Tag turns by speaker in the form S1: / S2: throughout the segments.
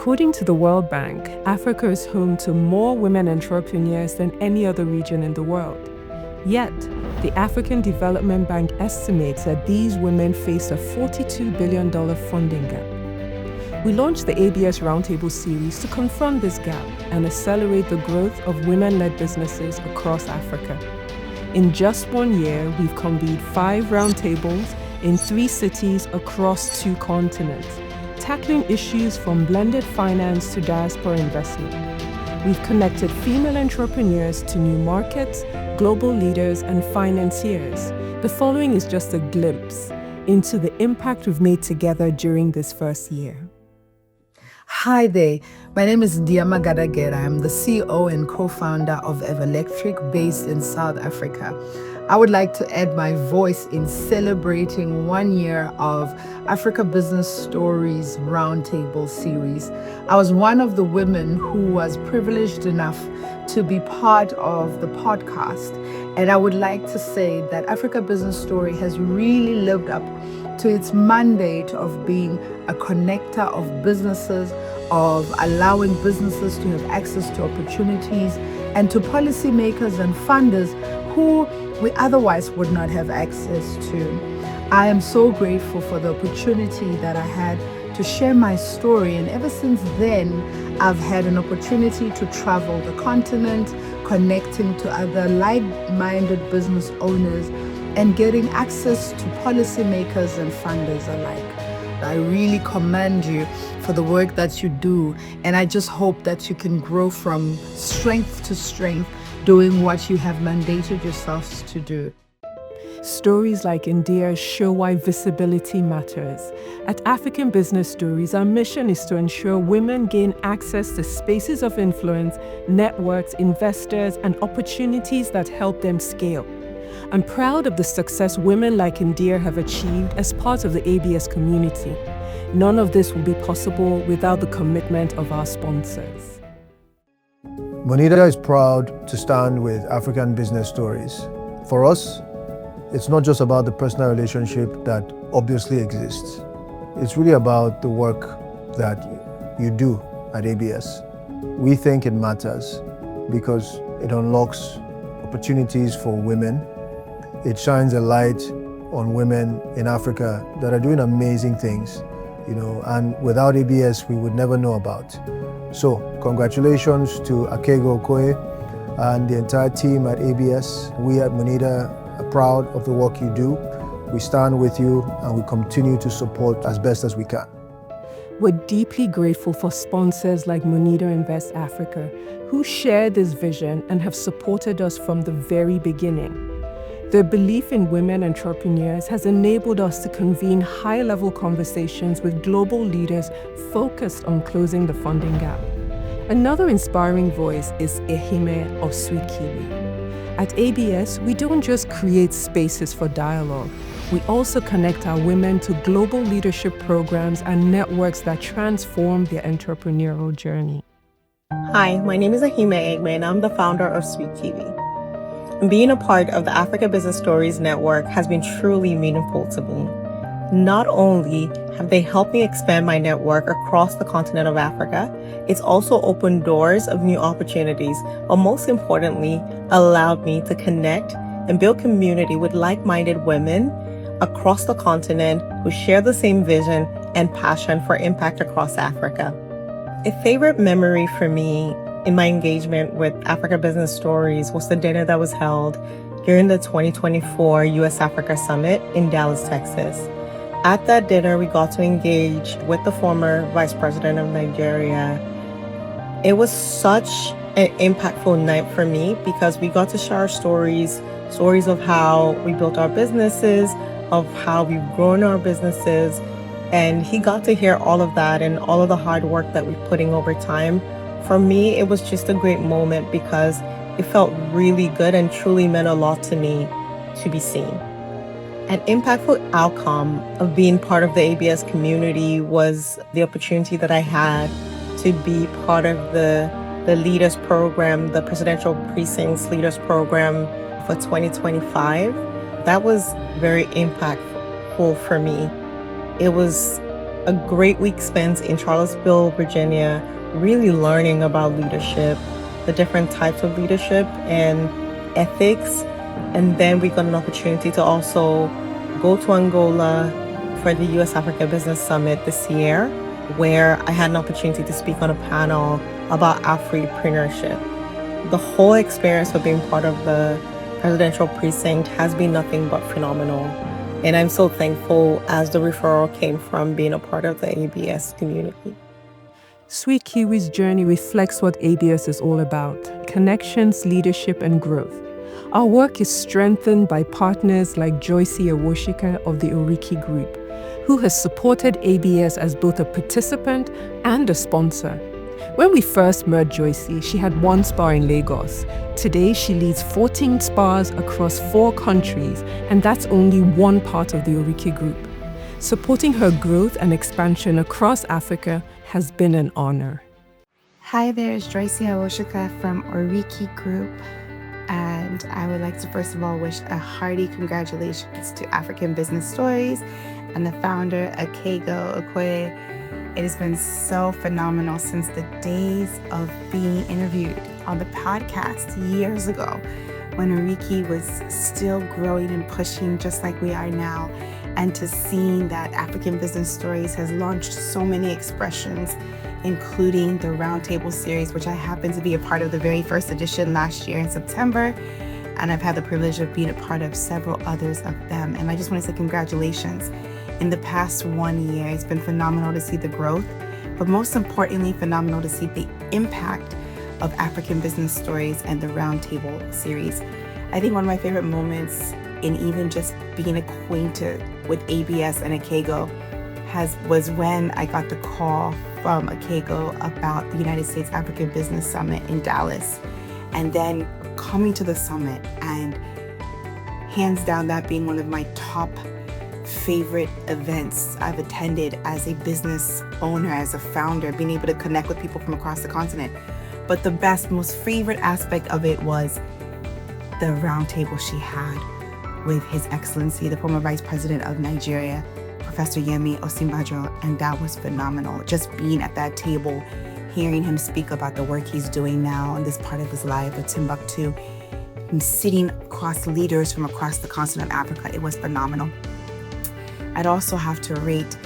S1: According to the World Bank, Africa is home to more women entrepreneurs than any other region in the world. Yet, the African Development Bank estimates that these women face a $42 billion funding gap. We launched the ABS Roundtable series to confront this gap and accelerate the growth of women-led businesses across Africa. In just 1 year, we've convened 5 roundtables in 3 cities across 2 continents, tackling issues from blended finance to diaspora investment. We've connected female entrepreneurs to new markets, global leaders, and financiers. The following is just a glimpse into the impact we've made together during this first year.
S2: Hi there, my name is Diama Gadagera. I'm the CEO and co-founder of Everlectric based in South Africa. I would like to add my voice in celebrating 1 year of Africa Business Stories Roundtable series. I was one of the women who was privileged enough to be part of the podcast. And I would like to say that Africa Business Story has really lived up to its mandate of being a connector of businesses, of allowing businesses to have access to opportunities and to policymakers and funders who we otherwise would not have access to. I am so grateful for the opportunity that I had to share my story, and ever since then, I've had an opportunity to travel the continent, connecting to other like-minded business owners and getting access to policymakers and funders alike. I really commend you for the work that you do, and I just hope that you can grow from strength to strength doing what you have mandated yourselves to do.
S1: Stories like India's show why visibility matters. At African Business Stories, our mission is to ensure women gain access to spaces of influence, networks, investors, and opportunities that help them scale. I'm proud of the success women like India have achieved as part of the ABS community. None of this would be possible without the commitment of our sponsors.
S3: Monita is proud to stand with African Business Stories. For us, it's not just about the personal relationship that obviously exists. It's really about the work that you do at ABS. We think it matters because it unlocks opportunities for women. It shines a light on women in Africa that are doing amazing things, and without ABS, we would never know about. So, congratulations to Akego Okoye and the entire team at ABS. We at Monita are proud of the work you do. We stand with you and we continue to support as best as we can.
S1: We're deeply grateful for sponsors like Monita Invest Africa, who share this vision and have supported us from the very beginning. Their belief in women entrepreneurs has enabled us to convene high-level conversations with global leaders focused on closing the funding gap. Another inspiring voice is Ehime of Sweet Kiwi. At ABS, we don't just create spaces for dialogue. We also connect our women to global leadership programs and networks that transform their entrepreneurial journey.
S4: Hi, my name is Ehime Egbe, and I'm the founder of Sweet Kiwi. Being a part of the Africa Business Stories Network has been truly meaningful to me. Not only have they helped me expand my network across the continent of Africa, it's also opened doors of new opportunities, but most importantly, allowed me to connect and build community with like-minded women across the continent who share the same vision and passion for impact across Africa. A favorite memory for me in my engagement with Africa Business Stories was the dinner that was held during the 2024 U.S.-Africa Summit in Dallas, Texas. At that dinner, we got to engage with the former Vice President of Nigeria. It was such an impactful night for me because we got to share our stories of how we built our businesses, of how we've grown our businesses, and he got to hear all of that and all of the hard work that we're putting over time. For me, it was just a great moment because it felt really good and truly meant a lot to me to be seen. An impactful outcome of being part of the ABS community was the opportunity that I had to be part of the Leaders Program, the Presidential Precincts Leaders Program for 2025. That was very impactful for me. It was a great week spent in Charlottesville, Virginia, really learning about leadership, the different types of leadership and ethics. And then we got an opportunity to also go to Angola for the US Africa Business Summit this year, where I had an opportunity to speak on a panel about Afropreneurship. The whole experience of being part of the presidential precinct has been nothing but phenomenal. And I'm so thankful as the referral came from being a part of the ABS community.
S1: Sweet Kiwi's journey reflects what ABS is all about: connections, leadership, and growth. Our work is strengthened by partners like Joycey Awoshika of the Oriki Group, who has supported ABS as both a participant and a sponsor. When we first met Joycey, she had one spa in Lagos. Today, she leads 14 spas across 4 countries, and that's only one part of the Oriki Group. Supporting her growth and expansion across Africa has been an honor.
S5: Hi there, it's Joycey Awoshika from Oriki Group, and I would like to first of all wish a hearty congratulations to African Business Stories and the founder, Akego Okoye. It has been so phenomenal since the days of being interviewed on the podcast years ago when Oriki was still growing and pushing just like we are now, and to seeing that African Business Stories has launched so many expressions, including the Roundtable series, which I happened to be a part of the very first edition last year in September, and I've had the privilege of being a part of several others of them. And I just want to say congratulations. In the past 1 year, it's been phenomenal to see the growth, but most importantly, phenomenal to see the impact of African Business Stories and the Roundtable series. I think one of my favorite moments in even just being acquainted with ABS and Akego was when I got the call from Akego about the United States African Business Summit in Dallas, and then coming to the summit, and hands down that being one of my top favorite events I've attended as a business owner, as a founder, being able to connect with people from across the continent. But the best, most favorite aspect of it was the roundtable she had with His Excellency, the former Vice President of Nigeria, Professor Yemi Osinbajo, and that was phenomenal. Just being at that table, hearing him speak about the work he's doing now in this part of his life with Timbuktu, and sitting across leaders from across the continent of Africa, it was phenomenal. I'd also have to rate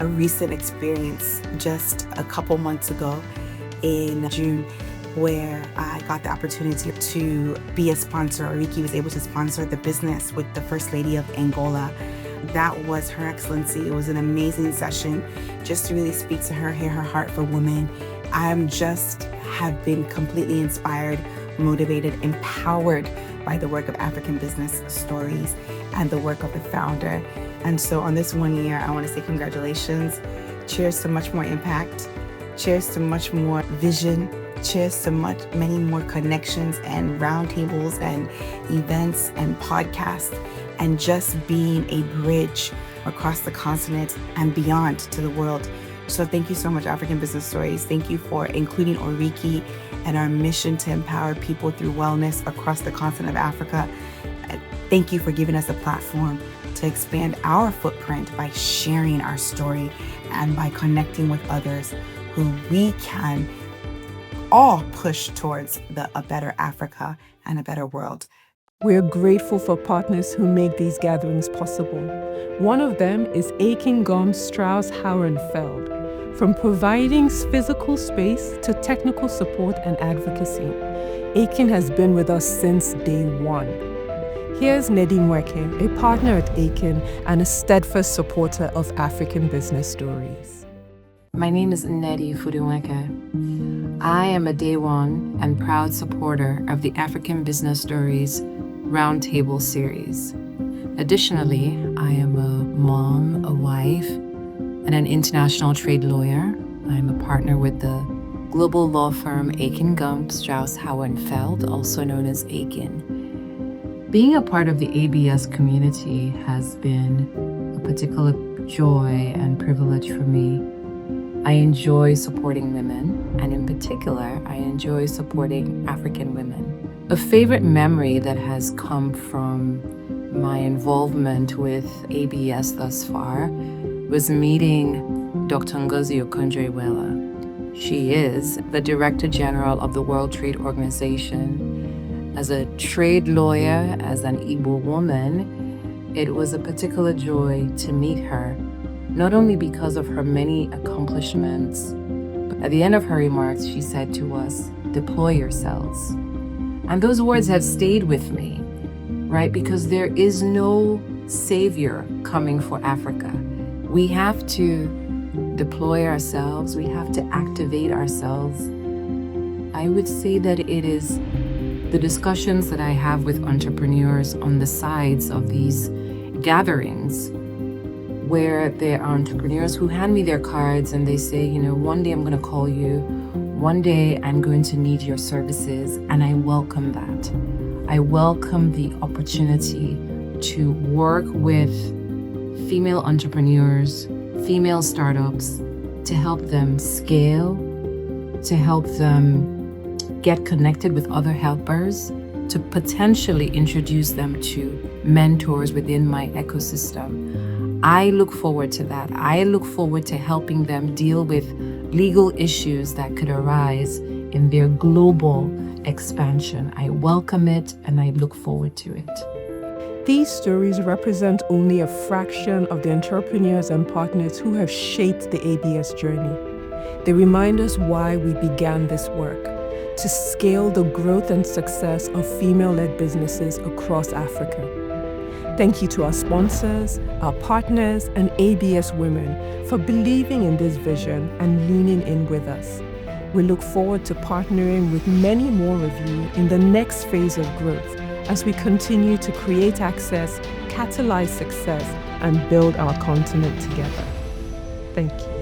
S5: a recent experience just a couple months ago in June, where I got the opportunity to be a sponsor. Oriki was able to sponsor the business with the First Lady of Angola. That was Her Excellency. It was an amazing session just to really speak to her, hear her heart for women. Have been completely inspired, motivated, empowered by the work of African Business Stories and the work of the founder. And so on this 1 year, I want to say congratulations. Cheers to much more impact. Cheers to much more vision. Cheers to many more connections and roundtables and events and podcasts, and just being a bridge across the continent and beyond to the world. So thank you so much, African Business Stories. Thank you for including Oriki and our mission to empower people through wellness across the continent of Africa. Thank you for giving us a platform to expand our footprint by sharing our story and by connecting with others who we can all push towards a better Africa and a better world.
S1: We're grateful for partners who make these gatherings possible. One of them is Aiken Gum Strauss Hauenfeld. From providing physical space to technical support and advocacy, Aiken has been with us since day one. Here's Nadine Weke, a partner at Aiken and a steadfast supporter of African Business Stories.
S6: My name is Nnedi Fuduweke. I am a day one and proud supporter of the African Business Stories Roundtable series. Additionally, I am a mom, a wife, and an international trade lawyer. I am a partner with the global law firm Aiken Gum Strauss Hauenfeld, also known as Aiken. Being a part of the ABS community has been a particular joy and privilege for me. I enjoy supporting women, and in particular, I enjoy supporting African women. A favorite memory that has come from my involvement with ABS thus far was meeting Dr. Ngozi Okonjo-Iweala. She is the Director General of the World Trade Organization. As a trade lawyer, as an Igbo woman, it was a particular joy to meet her, not only because of her many accomplishments, but at the end of her remarks, she said to us, "Deploy yourselves." And those words have stayed with me, right? Because there is no savior coming for Africa. We have to deploy ourselves, we have to activate ourselves. I would say that it is the discussions that I have with entrepreneurs on the sides of these gatherings, where there are entrepreneurs who hand me their cards and they say, one day I'm going to call you, one day I'm going to need your services, and I welcome that. I welcome the opportunity to work with female entrepreneurs, female startups, to help them scale, to help them get connected with other helpers, to potentially introduce them to mentors within my ecosystem. I look forward to that. I look forward to helping them deal with legal issues that could arise in their global expansion. I welcome it and I look forward to it.
S1: These stories represent only a fraction of the entrepreneurs and partners who have shaped the ABS journey. They remind us why we began this work: to scale the growth and success of female-led businesses across Africa. Thank you to our sponsors, our partners, and ABS women for believing in this vision and leaning in with us. We look forward to partnering with many more of you in the next phase of growth as we continue to create access, catalyze success, and build our continent together. Thank you.